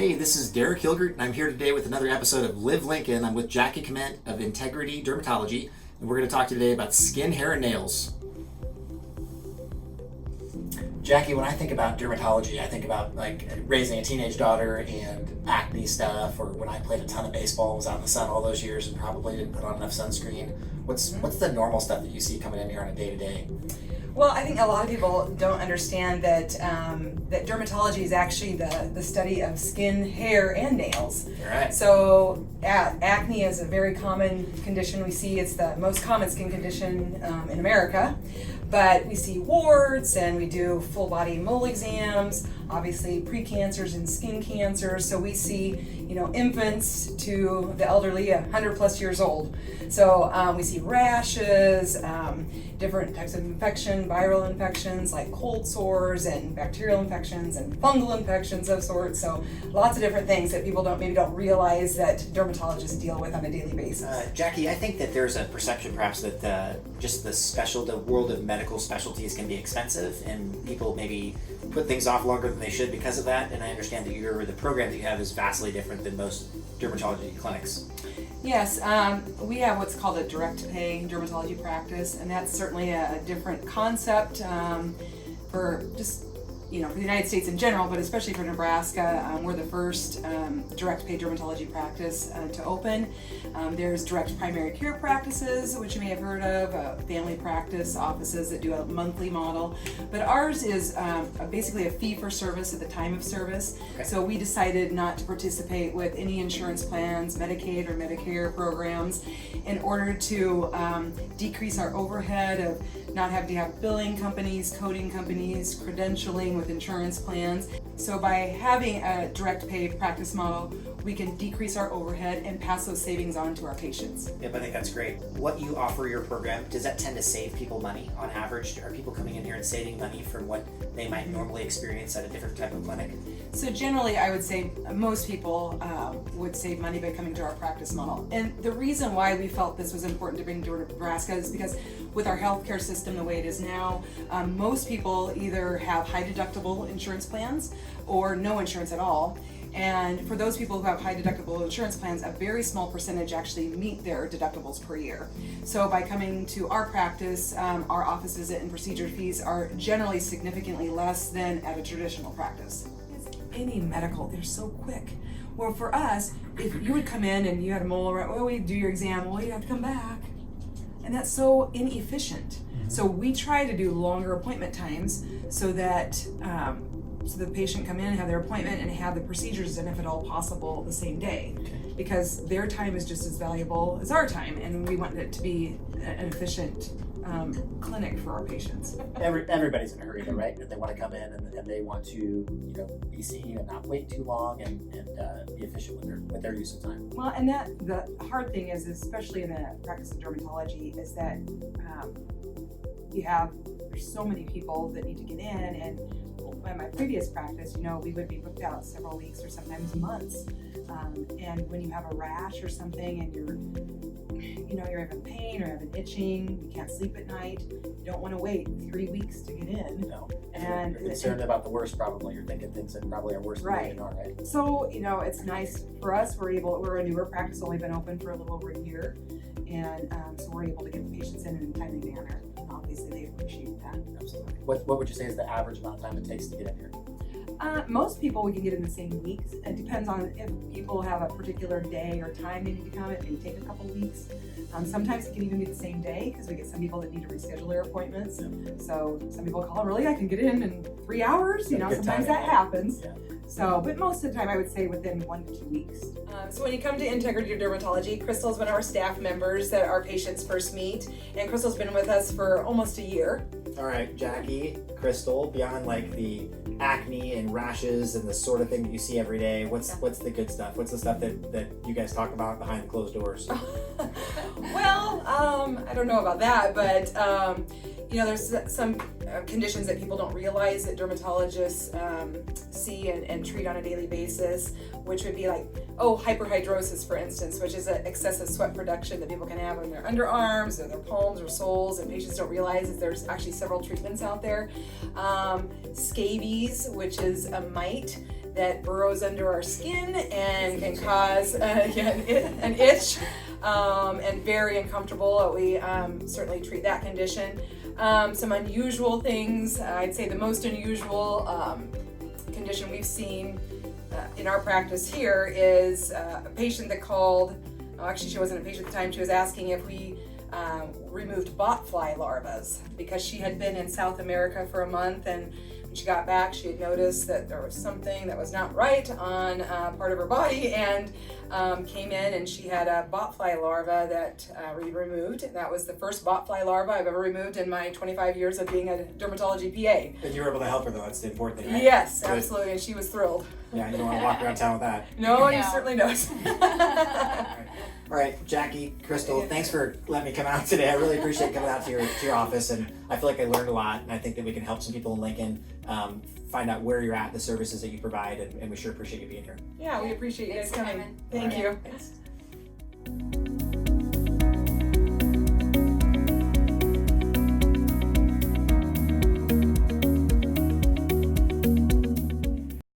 Hey, this is Derek Hilgert, and I'm here today with another episode of Live Lincoln. I'm with Jackie Clement of Integrity Dermatology, and we're going to talk today about skin, hair, and nails. Jackie, when I think about dermatology, I think about like raising a teenage daughter and acne stuff, or when I played a ton of baseball, was out in the sun all those years and probably didn't put on enough sunscreen. What's the normal stuff that you see coming in here on a day-to-day? Well, I think a lot of people don't understand that that dermatology is actually the study of skin, hair, and nails. Right. So acne is a very common condition we see. It's the most common skin condition in America. But we see warts and we do full body mole exams, obviously precancers and skin cancers. So we see, infants to the elderly, 100 plus years old. So we see rashes, different types of infection, viral infections like cold sores and bacterial infections and fungal infections of sorts. So lots of different things that people maybe don't realize that dermatologists deal with on a daily basis. Jackie, I think that there's a perception perhaps that just the world of medical specialties can be expensive, and people maybe put things off longer than they should because of that. And I understand that the program that you have is vastly different than most dermatology clinics. Yes, we have what's called a direct pay dermatology practice, and that's certainly a different concept for just for the United States in general, but especially for Nebraska. We're the first direct pay dermatology practice to open. There's direct primary care practices, which you may have heard of, family practice offices that do a monthly model. But ours is basically a fee for service at the time of service. Okay. So we decided not to participate with any insurance plans, Medicaid or Medicare programs, in order to decrease our overhead of not having to have billing companies, coding companies, credentialing with insurance plans. So by having a direct pay practice model, we can decrease our overhead and pass those savings on to our patients. Yep, I think that's great. What you offer your program, does that tend to save people money on average? Are people coming in here and saving money from what they might normally experience at a different type of clinic? So generally, I would say most people would save money by coming to our practice model. And the reason why we felt this was important to bring to Nebraska is because with our healthcare system the way it is now, most people either have high deductible insurance plans or no insurance at all. And for those people who have high deductible insurance plans, a very small percentage actually meet their deductibles per year. So by coming to our practice, our office visit and procedure fees are generally significantly less than at a traditional practice. Any medical, they're so quick. Well, for us, if you would come in and you had a mole, we do your exam, you have to come back. And that's so inefficient. So we try to do longer appointment times so that so the patient come in and have their appointment and have the procedures, and if at all possible, the same day. Okay. Because their time is just as valuable as our time, and we want it to be an efficient clinic for our patients. Everybody's in a hurry, though, right? They want to come in and they want to, be seen and not wait too long and be efficient with their use of time. Well, and the hard thing is, especially in the practice of dermatology, is that there's so many people that need to get in, and in my previous practice, we would be booked out several weeks or sometimes months. And when you have a rash or something and you're having pain or having itching, you can't sleep at night, you don't want to wait 3 weeks to get in. No. And you're concerned about the worst probably. You're thinking things that probably are worse right. than they are, right? So, it's nice for us. We're a newer practice, only been open for a little over a year. And so we're able to get the patients in a timely manner. And obviously they appreciate that. Absolutely. What would you say is the average amount of time it takes to get in here? Most people we can get in the same weeks. It depends on if people have a particular day or time they need to come. It may take a couple weeks. Sometimes it can even be the same day because we get some people that need to reschedule their appointments. Yeah. So some people call, really, I can get in 3 hours. Sometimes that happens. Yeah. So, but most of the time I would say within 1 to 2 weeks. So when you come to Integrity Dermatology, Crystal's one of our staff members that our patients first meet. And Crystal's been with us for almost a year. All right, Jackie, Crystal, beyond like the acne and rashes and the sort of thing that you see every day, what's the good stuff? What's the stuff that you guys talk about behind closed doors? Well, I don't know about that, but there's some conditions that people don't realize that dermatologists see and treat on a daily basis, which would be like, hyperhidrosis, for instance, which is an excessive sweat production that people can have on their underarms or their palms or soles, and patients don't realize that there's actually several treatments out there. Scabies, which is a mite that burrows under our skin and can cause an itch, and very uncomfortable. We certainly treat that condition. Some unusual things, I'd say the most unusual condition we've seen in our practice here is a patient that called. Actually, she wasn't a patient at the time. She was asking if we removed botfly larvas because she had been in South America for a month, and when she got back, she had noticed that there was something that was not right on part of her body, and came in and she had a botfly larva that we removed. That was the first botfly larva I've ever removed in my 25 years of being a dermatology PA. But you were able to help her though, that's the important thing, right? Yes, Good. absolutely, and she was thrilled. Yeah, you don't want to walk around town with that. No, you No. certainly don't. All right, Jackie, Crystal, thanks for letting me come out today. I really appreciate coming out to your office, and I feel like I learned a lot, and I think that we can help some people in Lincoln find out where you're at, the services that you provide, and we sure appreciate you being here. Yeah, we appreciate you guys Thanks for coming. coming. Thank All right, you. thanks.